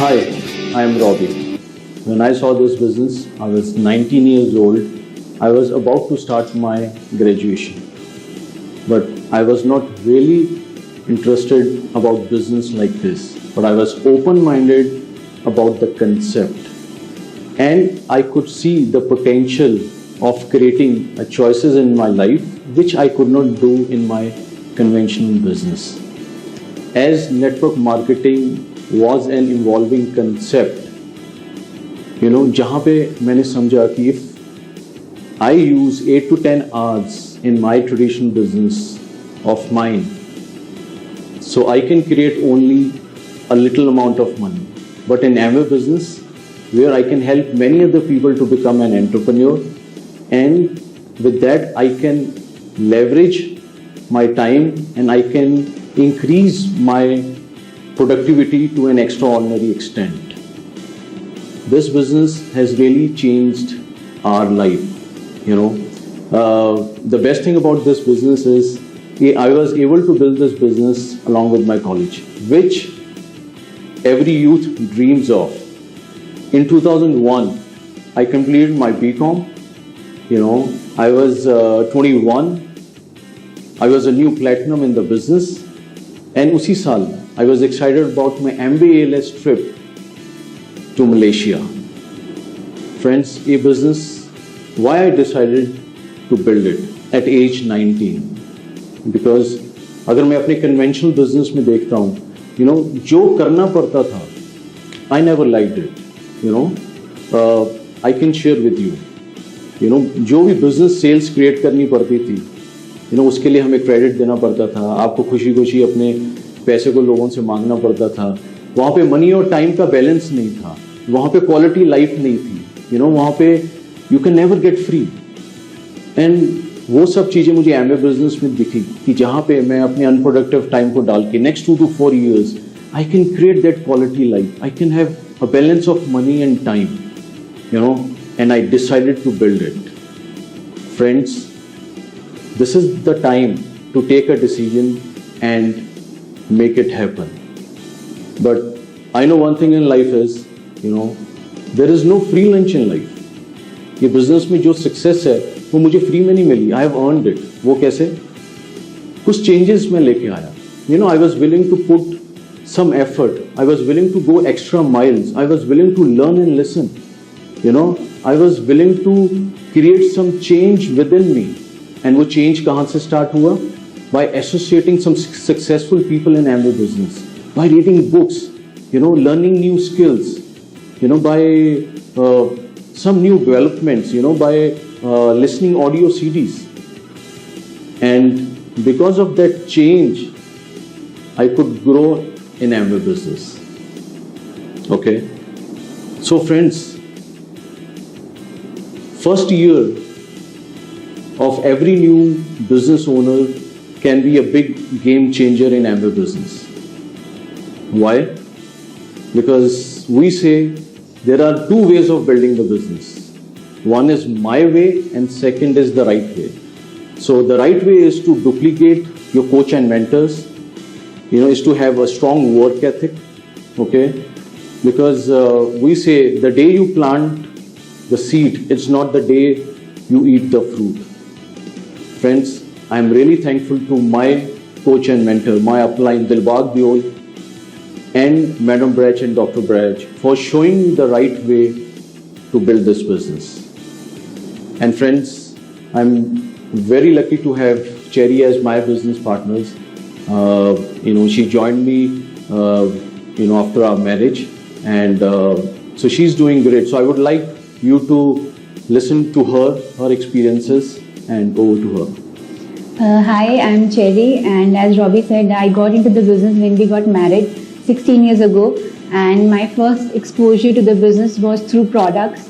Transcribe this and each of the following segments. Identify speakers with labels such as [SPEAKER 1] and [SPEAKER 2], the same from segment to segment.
[SPEAKER 1] Hi, I am Robbie. When I saw this business, I was 19 years old. I was about to start my graduation. But I was not really interested about business like this. But I was open-minded about the concept. And I could see the potential of creating choices in my life which I could not do in my conventional business. As network marketing was an evolving concept, जहाँ पे मैंने समझा कि if I use 8 to 10 hours in my traditional business of mine, so I can create only a little amount of money. But in Amway business, where I can help many other people to become an entrepreneur, and with that I can leverage my time and I can increase my productivity to an extraordinary extent. This business has really changed our life. The best thing about this business is I was able to build this business along with my college, which every youth dreams of. In 2001, I completed my BCom. I was 21. I was a new platinum in the business. And usi saal, I was excited about my MBA ALS trip to Malaysia. Friends, a business, why I decided to build it at age 19? Because अगर मैं अपने conventional business में देखता हूँ, जो करना पड़ता था, I never liked it. I can share with you. जो भी business sales create करनी पड़ती थी, उसके लिए हमें क्रेडिट देना पड़ता था, आपको खुशी खुशी अपने पैसे को लोगों से मांगना पड़ता था, वहाँ पे मनी और टाइम का बैलेंस नहीं था, वहाँ पे क्वालिटी लाइफ नहीं थी, वहाँ पे you can never get free. And वो सब चीज़ें मुझे एमवे बिजनेस में दिखी कि जहाँ पे मैं अपने अनप्रोडक्टिव टाइम को डाल के next 2 to 4 years I can create that quality life, I can have a balance of money and time, and I decided to build it. Friends, this is the time to take a decision and make it happen. But I know one thing in life is, there is no free lunch in life. ये business में जो success है वो मुझे free में नहीं मिली. I have earned it. वो कैसे? कुछ changes मैं लेके आया. I was willing to put some effort. I was willing to go extra miles. I was willing to learn and listen. I was willing to create some change within me. And वो change कहाँ से start हुआ? By associating some successful people in Amway business, by reading books, learning new skills, by some new developments, by listening audio CDs. And because of that change, I could grow in Amway business. Okay. So friends, first year of every new business owner can be a big game changer in Amway business. Why? Because we say there are 2 ways of building the business. One is my way and second is the right way. So the right way is to duplicate your coach and mentors, is to have a strong work ethic, okay? Because we say the day you plant the seed, it's not the day you eat the fruit. Friends, I am really thankful to my coach and mentor, my upline Dilbag Diol and Madam Brach and Dr. Brach for showing me the right way to build this business. And friends, I'm very lucky to have Cherry as my business partners. She joined me, after our marriage, and so she's doing great. So I would like you to listen to her experiences, and over to her.
[SPEAKER 2] Hi, I'm Cherry, and as Robbie said, I got into the business when we got married 16 years ago, and my first exposure to the business was through products.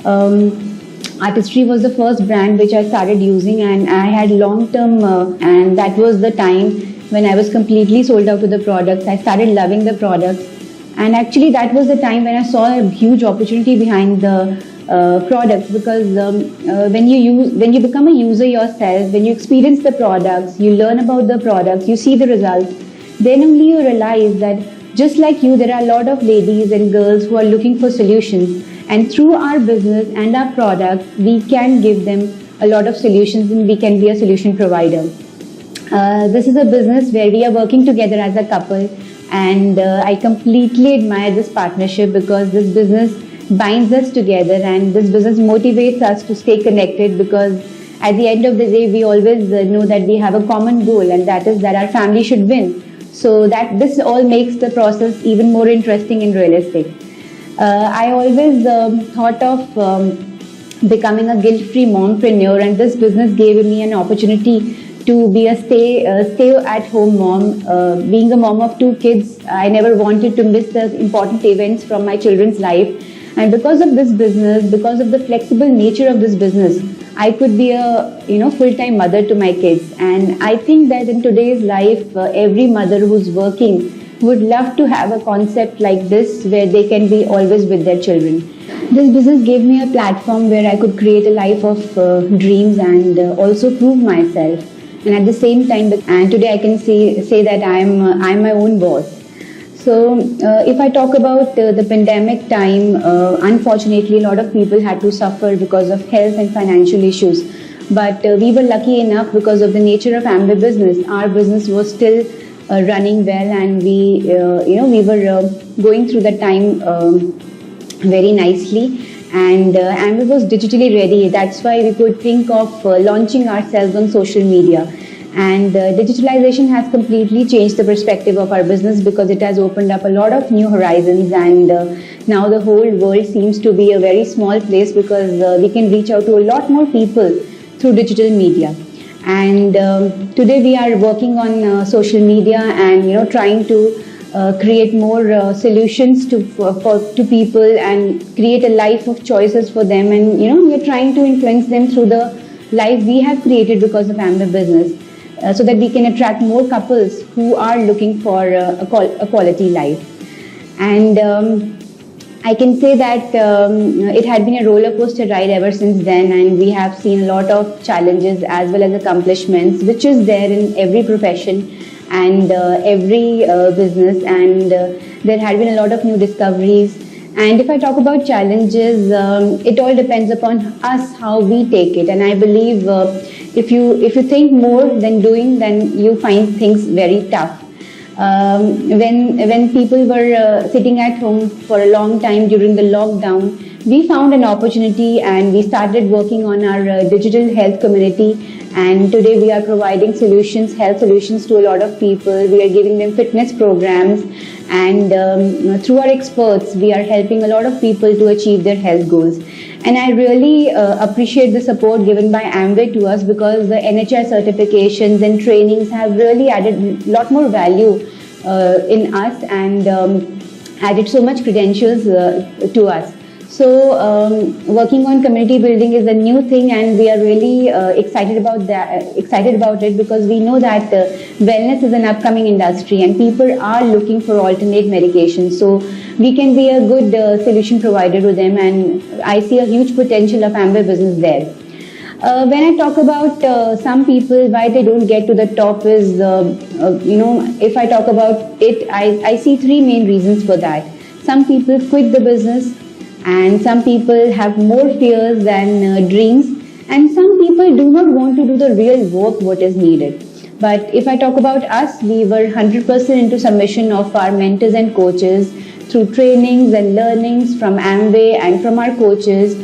[SPEAKER 2] Artistry was the first brand which I started using, and I had long-term, and that was the time when I was completely sold out to the products. I started loving the products, and actually that was the time when I saw a huge opportunity behind the products, because when you become a user yourself, when you experience the products, you learn about the products, you see the results, then only you realize that Just like you, there are a lot of ladies and girls who are looking for solutions, and through our business and our product, we can give them a lot of solutions and we can be a solution provider. This is a business where we are working together as a couple, and I completely admire this partnership because this business binds us together and this business motivates us to stay connected, because at the end of the day we always know that we have a common goal, and that is that our family should win. So that this all makes the process even more interesting and realistic. I always thought of becoming a guilt-free mompreneur, and this business gave me an opportunity to be a stay-at-home mom. Being a mom of 2 kids, I never wanted to miss the important events from my children's life. And because of this business, because of the flexible nature of this business, I could be a full-time mother to my kids. And I think that in today's life, every mother who's working would love to have a concept like this where they can be always with their children. This business gave me a platform where I could create a life of dreams and also prove myself. And at the same time, and today I can say that I'm my own boss. So if I talk about the pandemic time, unfortunately a lot of people had to suffer because of health and financial issues. But we were lucky enough because of the nature of Amway business. Our business was still running well, and we were going through the time very nicely. And Amway was digitally ready. That's why we could think of launching ourselves on social media. And digitalization has completely changed the perspective of our business because it has opened up a lot of new horizons, and now the whole world seems to be a very small place because we can reach out to a lot more people through digital media. And today we are working on social media and trying to create more solutions to people and create a life of choices for them, and we are trying to influence them through the life we have created because of Amway business. So that we can attract more couples who are looking for a quality life. And I can say that it had been a roller coaster ride ever since then, and we have seen a lot of challenges as well as accomplishments, which is there in every profession and every business, and there had been a lot of new discoveries. And if I talk about challenges, it all depends upon us how we take it. And I believe if you think more than doing, then you find things very tough. When people were sitting at home for a long time during the lockdown, we found an opportunity and we started working on our digital health community. And today we are providing solutions, health solutions to a lot of people. We are giving them fitness programs, and through our experts, we are helping a lot of people to achieve their health goals. And I really appreciate the support given by Amway to us, because the NHI certifications and trainings have really added a lot more value in us and added so much credentials to us. So working on community building is a new thing, and we are really excited about it, because we know that wellness is an upcoming industry and people are looking for alternate medications. So we can be a good solution provider to them, and I see a huge potential of Amway business there. When I talk about some people, why they don't get to the top is, if I talk about it, I see 3 main reasons for that. Some people quit the business, and some people have more fears than dreams, and some people do not want to do the real work what is needed. But if I talk about us, we were 100% into submission of our mentors and coaches through trainings and learnings from Amway and from our coaches.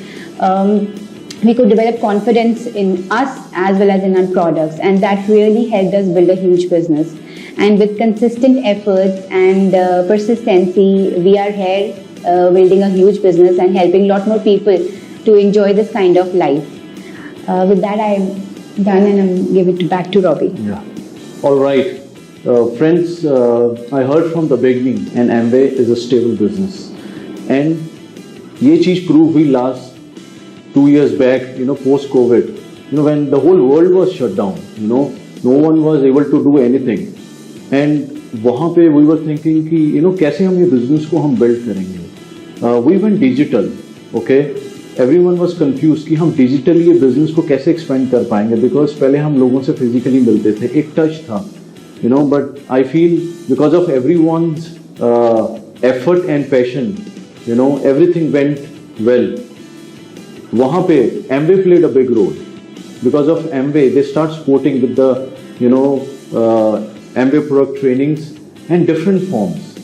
[SPEAKER 2] We could develop confidence in us as well as in our products, and that really helped us build a huge business. And with consistent efforts and persistency, we are here building a huge business and helping a lot more people to enjoy this kind of life. With that, I'm done, and I'll give it back to Robbie.
[SPEAKER 1] Yeah. All right. Friends, I heard from the beginning, and Amway is a stable business. And ये चीज prove हुई last 2 years back, post-COVID, when the whole world was shut down, no one was able to do anything. And वहाँ पे we were thinking कि कैसे हम ये business को हम build करेंगे. We went digital, okay. Everyone was confused कि हम digitally ये business को कैसे expand कर पाएंगे, because पहले हम लोगों से physically मिलते थे, एक touch था, but I feel because of everyone's effort and passion, everything went well. वहाँ पे Amway played a big role. Because of Amway, they start supporting with the, Amway product trainings and different forms.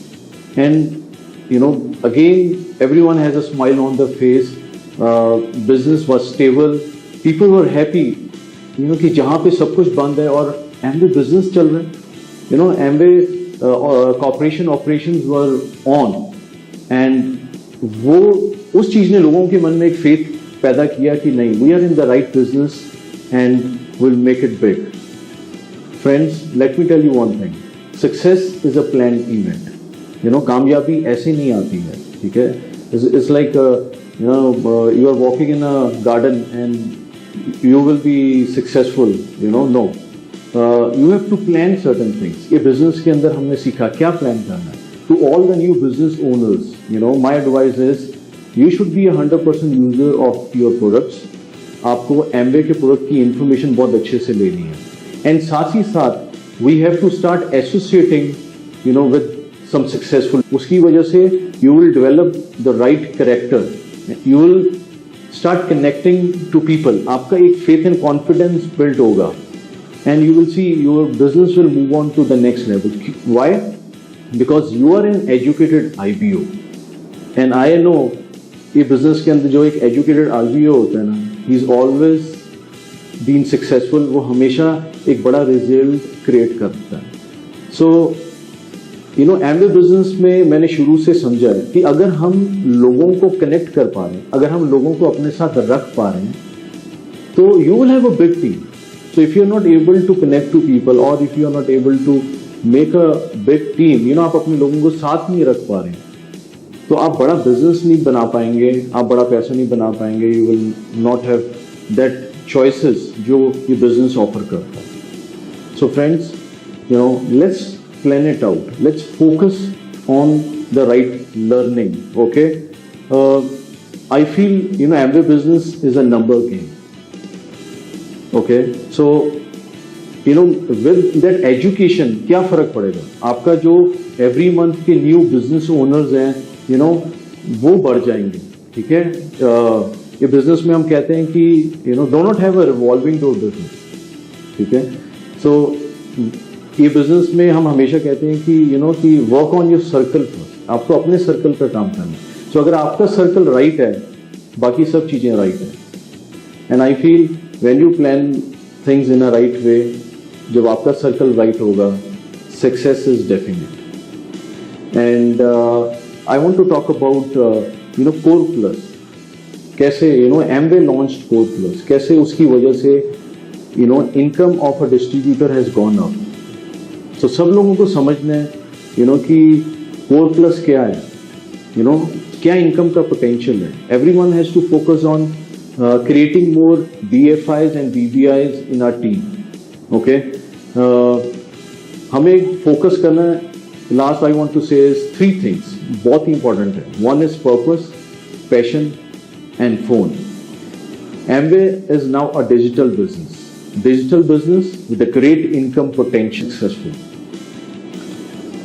[SPEAKER 1] And, again, everyone has a smile on their face. Business was stable. People were happy, कि जहाँ पे सब कुछ बंद है और Amway business चल रहा है. Amway corporation operations were on. And वो उस चीज़ ने लोगों के मन में एक faith पैदा किया कि नहीं, we are in the right business and we'll make it big. Friends, let me tell you one thing. Success is a planned event. कामयाबी ऐसे नहीं आती है, ठीक है? It's like you are walking in a garden and you will be successful. No. You have to plan certain things. ये business के अंदर हमने सीखा क्या plan करना है. To all the new business owners, my advice is you should be 100% user of your products. आपको Amway के प्रोडक्ट की इंफॉर्मेशन बहुत अच्छे से लेनी है. एंड साथ ही साथ we have to start associating with some successful. उसकी वजह से you will develop the right character, you will start connecting to people. आपका एक फेथ एंड कॉन्फिडेंस बिल्ड होगा and you will see your business will move on to the next level. Why? Because you are an educated IBO and I know ये business के अंदर जो एक educated IBO होता है ना, he is always been successful. वो हमेशा एक बड़ा रिजल्ट क्रिएट करता है. सो Amway बिजनेस में मैंने शुरू से समझा है कि अगर हम लोगों को कनेक्ट कर पा रहे हैं, अगर हम लोगों को अपने साथ रख पा रहे हैं, तो you will have a big team. So if you are not able to connect to people और if you are not able to make a big team, आप अपने लोगों को साथ नहीं रख पा रहे हैं, तो आप बड़ा बिजनेस नहीं बना पाएंगे, आप बड़ा पैसा नहीं बना पाएंगे. You will not have that choices जो ये बिजनेस ऑफर करता है. So friends, let's plan it out. Let's focus on the right learning. Okay. I feel Amway business is a number game. Okay. So with that education क्या फर्क पड़ेगा? आपका जो every month के new business owners हैं, वो बढ़ जाएंगे. ठीक है. ये business में हम कहते हैं कि do not have a revolving door business. ठीक है. So ये बिजनेस में हम हमेशा कहते हैं कि work on your circle first. आपको अपने सर्कल पर काम करना है. सो अगर आपका सर्कल राइट है, बाकी सब चीजें राइट है. And I feel when you plan things in a right way, जब आपका सर्कल राइट होगा, success is definite. And I want to talk about core plus. कैसे Amway लॉन्च्ड कोर प्लस, कैसे उसकी वजह से income of a distributor has gone up. तो सब लोगों को समझना है कि कोर प्लस क्या है, क्या इनकम का पोटेंशियल है. Everyone has to focus on creating more BFIs and BBIs in our team. Okay, हमें फोकस करना है. Last I want to say is 3 थिंग्स बहुत ही इंपॉर्टेंट है. One is purpose, passion and phone. Amway is now a digital business with a great income potential, successful.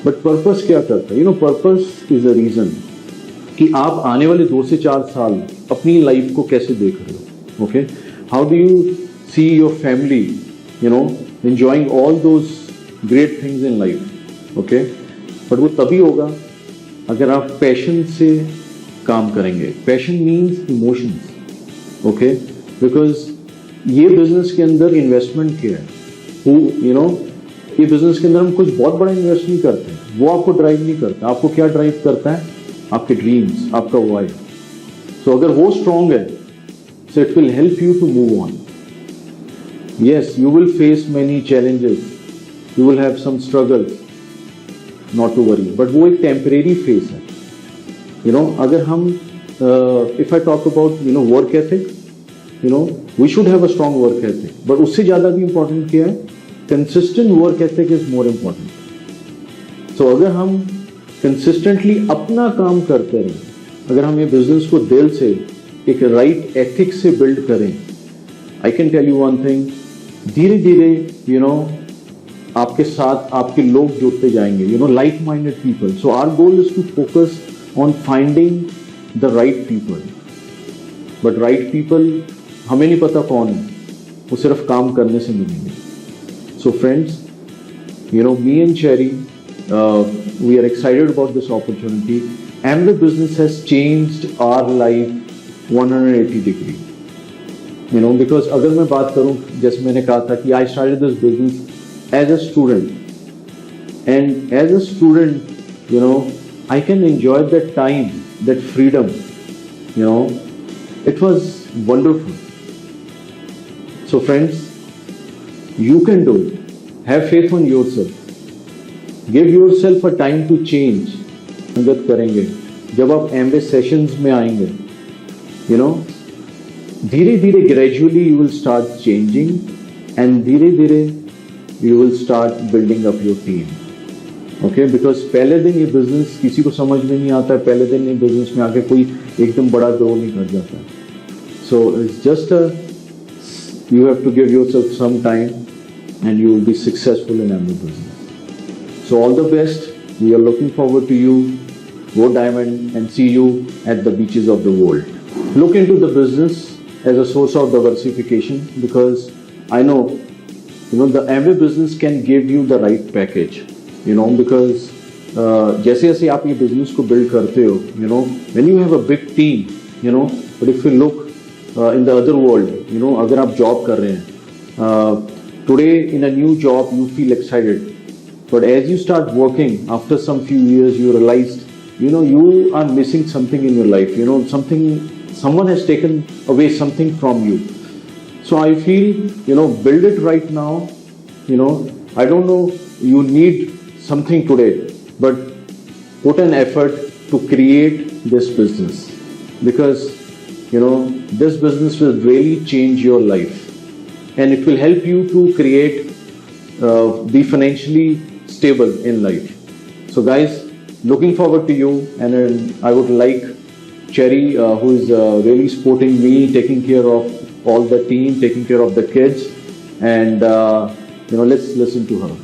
[SPEAKER 1] But purpose क्या करता है? Purpose is a reason कि आप आने वाले 2 से 4 साल अपनी लाइफ को कैसे देख रहे हो. Okay, how do you see your family, enjoying all those great things in life. Okay, but वो तभी होगा अगर आप पैशन से काम करेंगे. Passion means emotions. Okay, because ये बिजनेस के अंदर इन्वेस्टमेंट क्या है? ये बिजनेस के अंदर हम कुछ बहुत बड़ा इन्वेस्ट नहीं करते. वो आपको ड्राइव नहीं करता. आपको क्या ड्राइव करता है? आपके ड्रीम्स, आपका वाई. सो अगर वो स्ट्रांग है, so it will help you to move on. Yes, you will face many challenges, you will have some struggles, not to worry, but वो एक टेम्परेरी फेस है. अगर हम if I talk about work ethic, we should have a strong work ethic, but उससे ज़्यादा भी important क्या है? Consistent work ethic is more important. So अगर हम consistently अपना काम करते रहें, अगर हम ये business को दिल से एक right ethic से build करें, I can tell you one thing, धीरे धीरे आपके साथ आपके लोग जुड़ते जाएंगे, like minded people. So our goal is to focus on finding the right people. But right people हमें नहीं पता कौन है, वो सिर्फ काम करने से मिलेंगे. So friends, me and Cherry, we are excited about this opportunity. Amway Business has changed our life 180 degree. Because अगर मैं बात करूं, जैसे मैंने कहा था कि I started this business as a student, and as a student, I can enjoy that time, that freedom. It was wonderful. So friends, you can do it. Have faith on yourself. Give yourself a time to change. संगत करेंगे जब आप Amway sessions में आएंगे, धीरे धीरे gradually you will start changing, and धीरे धीरे you will start building up your team. Okay, because पहले दिन ये business किसी को समझ में नहीं आता है, पहले दिन ये business में आके कोई एकदम बड़ा grow नहीं कर जाता है. So it's just you have to give yourself some time, and you will be successful in Amway Business. So all the best. We are looking forward to you. Go Diamond and see you at the beaches of the world. Look into the business as a source of diversification, because I know, the Amway Business can give you the right package. Because जैसे जैसे आप ये business को build करते हो, when you have a big team, but if you look in the other world, अगर आप job कर रहे हैं, today in a new job you feel excited, but as you start working, after some few years you realized, you are missing something in your life. Someone has taken away something from you. So I feel, build it right now. I don't know, you need something today, but put an effort to create this business, because this business will really change your life, and it will help you to create, be financially stable in life. So guys, looking forward to you, and I would like Cherry, who is really supporting me, taking care of all the team, taking care of the kids, and let's listen to her.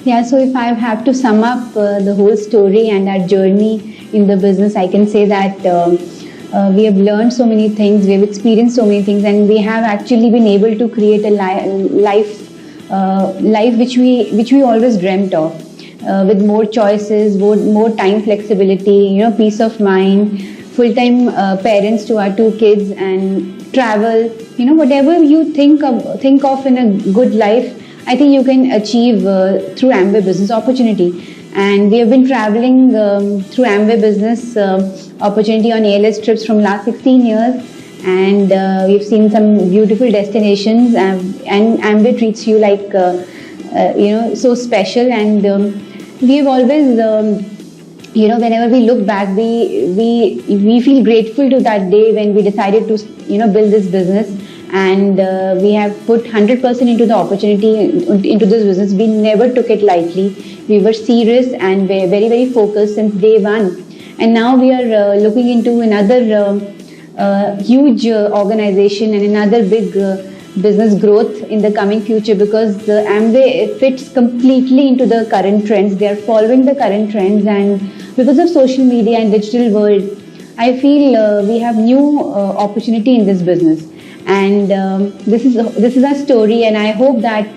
[SPEAKER 2] Yeah, so if I have to sum up the whole story and our journey in the business, I can say that we have learned so many things, we have experienced so many things, and we have actually been able to create a life which we always dreamt of, with more choices, more time flexibility, peace of mind, full-time parents to our 2 kids, and travel. Whatever you think of in a good life, I think you can achieve through Amway Business opportunity. And we have been traveling through Amway Business opportunity on ALS trips from last 16 years, and we've seen some beautiful destinations, and Amway treats you like so special, and we've always whenever we look back, we feel grateful to that day when we decided to build this business, and we have put 100% into the opportunity, into this business. We never took it lightly. We were serious and very, very focused since day one, and now we are looking into another huge organization and another big business growth in the coming future, because Amway fits completely into the current trends. They are following the current trends, and because of social media and digital world, I feel we have new opportunity in this business. And this is our story, and I hope that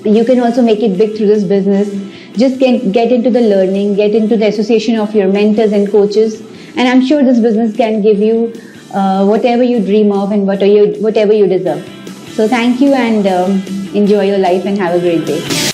[SPEAKER 2] you can also make it big through this business. Just get into the learning, get into the association of your mentors and coaches, and I'm sure this business can give you whatever you dream of and whatever you deserve. So thank you, and enjoy your life and have a great day.